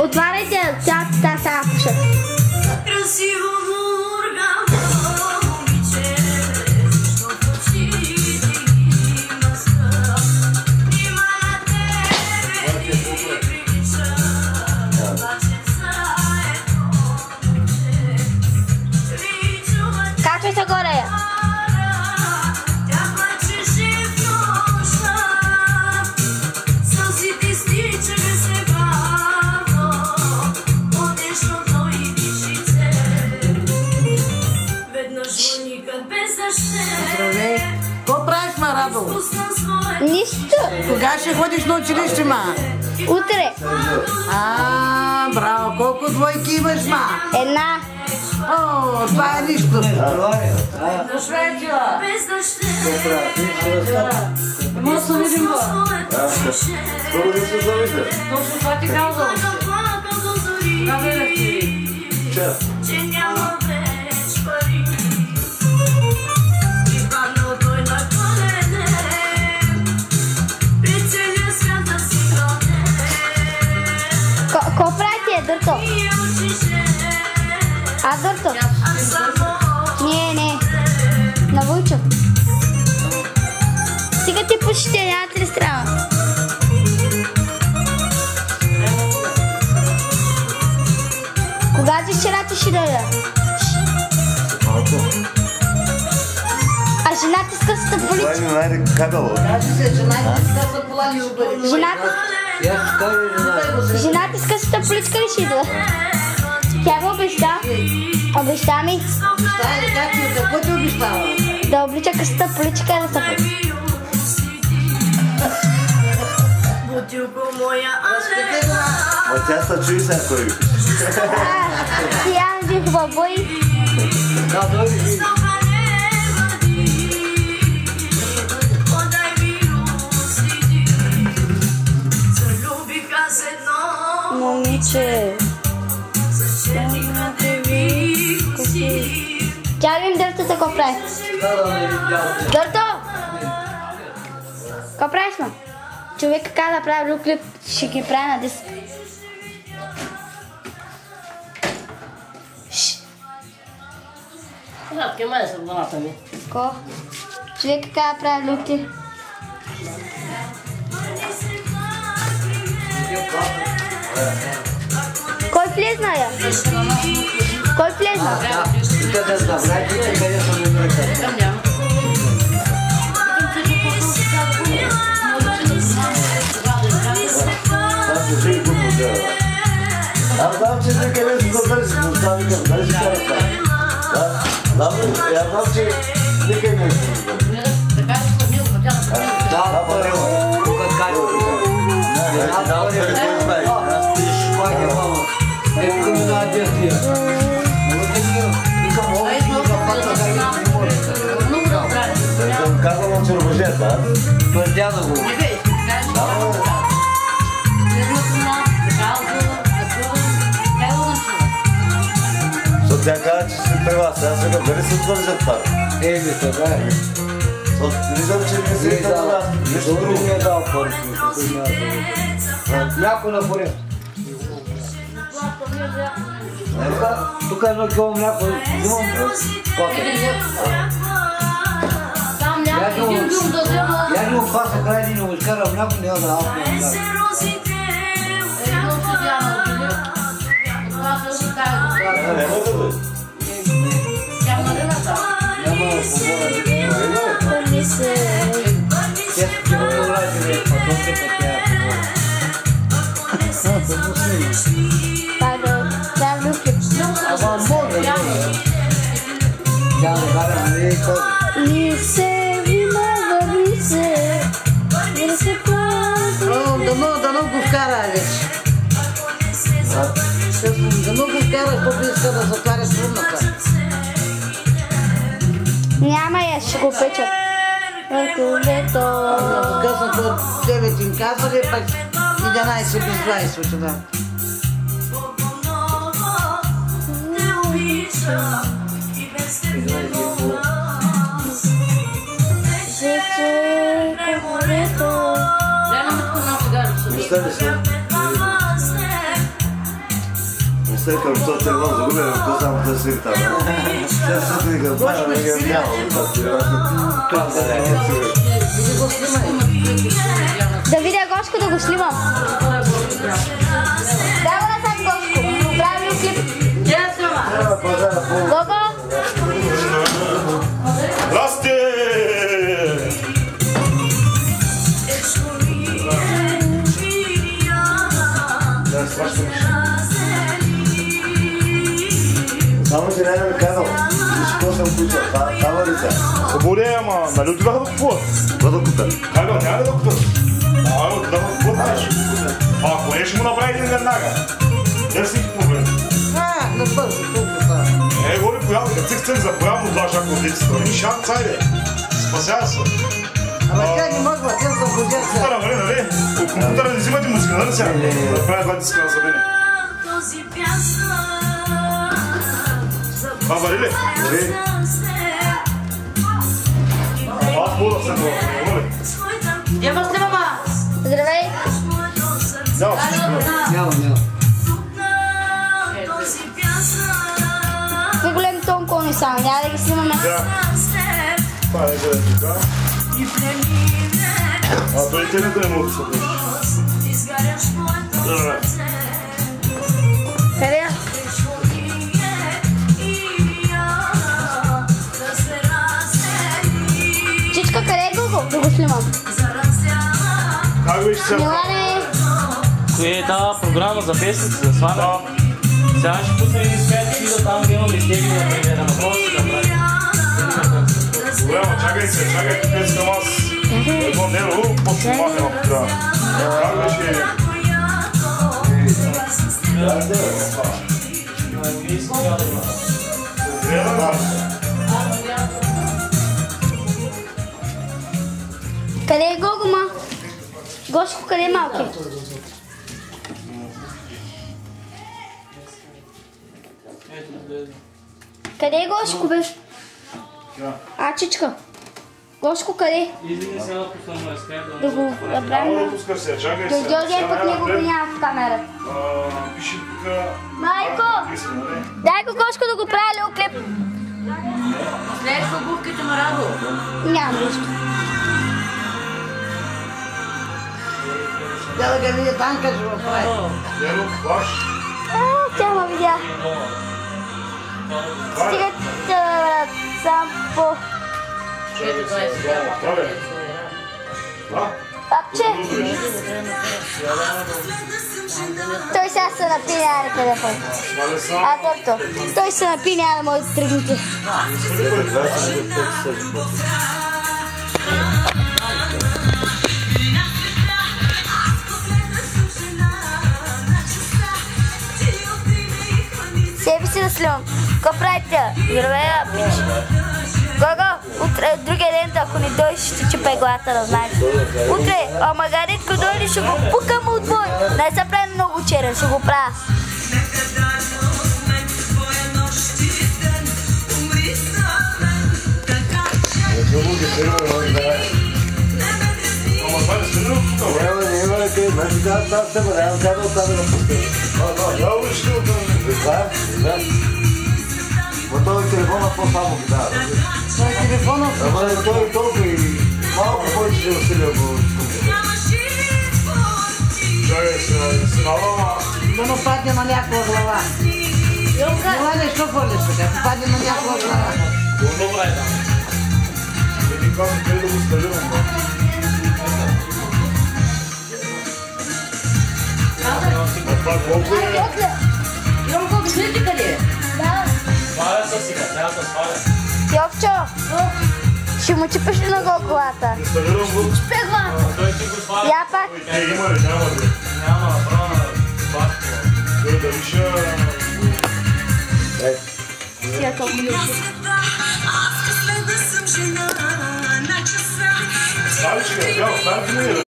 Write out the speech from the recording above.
Отваряйте цялата тази пуша. Красиво мургаво момиче, защо в очите има скъп. Има на тебе ни прилича, обаче заедно момиче. Ви чуват Качвай се горе. тя плачеше в нощта, сълзите стичаха се бавно от нежното й дишице. Веднъж войникът без защита Здравей! Какво правиш, ма, Радо? пусна своя Нищо. Кога ще ходиш на училище, ма? Утре. Браво! Колко двойки имаш, ма? Една. О, това е нищо. без защита Може да видим го. Колко да се завиде? Точно това ти казвам. плакал до зори, че няма веч пари. И паднал той на колене, при целия свят да си роде. Ко правите, Дърто? И учише, А, Дърто? а само Не. На Войчо. Сега ти пушите, няма ти ли страва? Кога ти вчера ти ще дойда? А жената с късата Това поличка? ми найде кабело. Кажи се, че най-късата са колани ще бъде. Жената с късата поличка ли ще идва? Тя го обеща. Обеща ми Стая ли как ти, какво ти обещава? да облича късата поличка и да се бутилко моя Разкъде го, ма? Ма тя са чуи сега кой. Ти я бих бабой. Момиче. Тягай им Дърто, какво прави? Дърто! Какво правиш, ма? Човек как да прави друг клип, ще ги прави на диск. Кой май са главата ми? Ко? Човек как да прави друг клип. Кой влезна, я? Кой влезна? Аз знам, че ти къде си завърши, но това викам, дай си карата. Аз знам, че никъде не си завърши. Така че сложил, но тя да Да, парило. Казвам, че ръбожет, а? Твърдяна го. Защото тя казва, че си при вас. Аз сега дали се твържат това? Еми, така е. Виждам, че не си при вас. Нищо друго. Не е дал пари. Мляко на поред. Тук едно кило мляко. Взимам кота. Я не опаса край един не изкара мляко, няма да алко мляко. Дано го вкара, Алич. Дано го вкара, ако иска да затваря трудната. Няма я, ще го печат. Къснах от 9 им казали, пък 11 без 20 отида. Вижте ли се? след като този телефон загубя, то само да си там. Сега се ти го правя, не ги няма. Да видя Гошко да го снимам. Дай го назад, Гошко. Прави ли клип? Гого? Здрасти! Само че не ми казал, защо съм куча, става ли се? Добре, ама нали отидаха да купуват? Какво да купят? Хайде, няма да купят. Отидаха да купуват нещо. Ако не ще му направи един веднага. Не си проблем. На бързо, толкова. Голи появно, цик-цик за появно два шака от децата. Ни шанс, айде. Спасява се. Ама тя не мога, тя за будя се. Компютъра, нали? От компютъра не взимате музика, нали сега? Да прави два диска на събене. Това вари ли? Нали? Аз мога да се това, нали? Няма с мама. Здравей. Няма всичко. Няма. Какви големи тонкони са, няма да ги снимаме. Това е да е така. А той интернета не може да се държи. Къде е? Чичка, къде е Гого? Да го снимам. Как беше сега? Милане. Кое е тази програма за песници, за свана? Сега ще пусна един свет и да там да имам изтегли на пример на въпроси да прави. Добре, ама чакайте, къде искам аз. Едно нерво, после махне на програма. Как беше? Къде е Гого, ма? Гошко, къде е малки? Къде е Гошко, бе? А, Чичка. Гошко, къде? Излиза сега да пусна на скайп Да го направим. Няма да пускаш сега, чакай До сега. Георгия пък него го няма в камера. Пиши тук... Майко! Дай го Гошко да го прави ли клип? След обувките на Радо. Няма нищо. Тя да ga види Танка, ще го прави. Ено, ваш. Тя ма видя. Стига брат, сам по... Чакай сега, това бе. Папче! Той сега се напи, няма никъде пък. А, тото. Той се напи, няма да може да тръгнете. Себе си да сливам. Какво правите? Здравея, пич. Гого, утре, другия ден, ако не дойдеш, ще чупе главата, да знаеш. Утре, Магаритко дойде, ще го пукам отбой. Не се прави много черен, ще го правя. Ама това е снимно тук, бе. Няма, къде, значи тази се бъде, няма да оставя да пускай. Я уличте от това. Да. Но този телефона по-само ги дава. Той телефонът Ама не той толкова и малко повече ще усилия по компютър. Чакай сега, синала, да му падне на някаква глава. Милане, що фърлиш така? Падне на някаква глава. Добре е там. един казвам, къде да го сталирам, бе. Това колко е? Имам колко виждате къде е? Да. Сваля се сега, трябва да сваля. Йовчо, ще му чупиш ли на гол колата? Инсталирам го. Пегла! Той ти го сваля. Я пак. Те има ли? Няма ли? Няма направо на баско. Той дали ще... Тия толкова личи. Стави, че е, остави ми.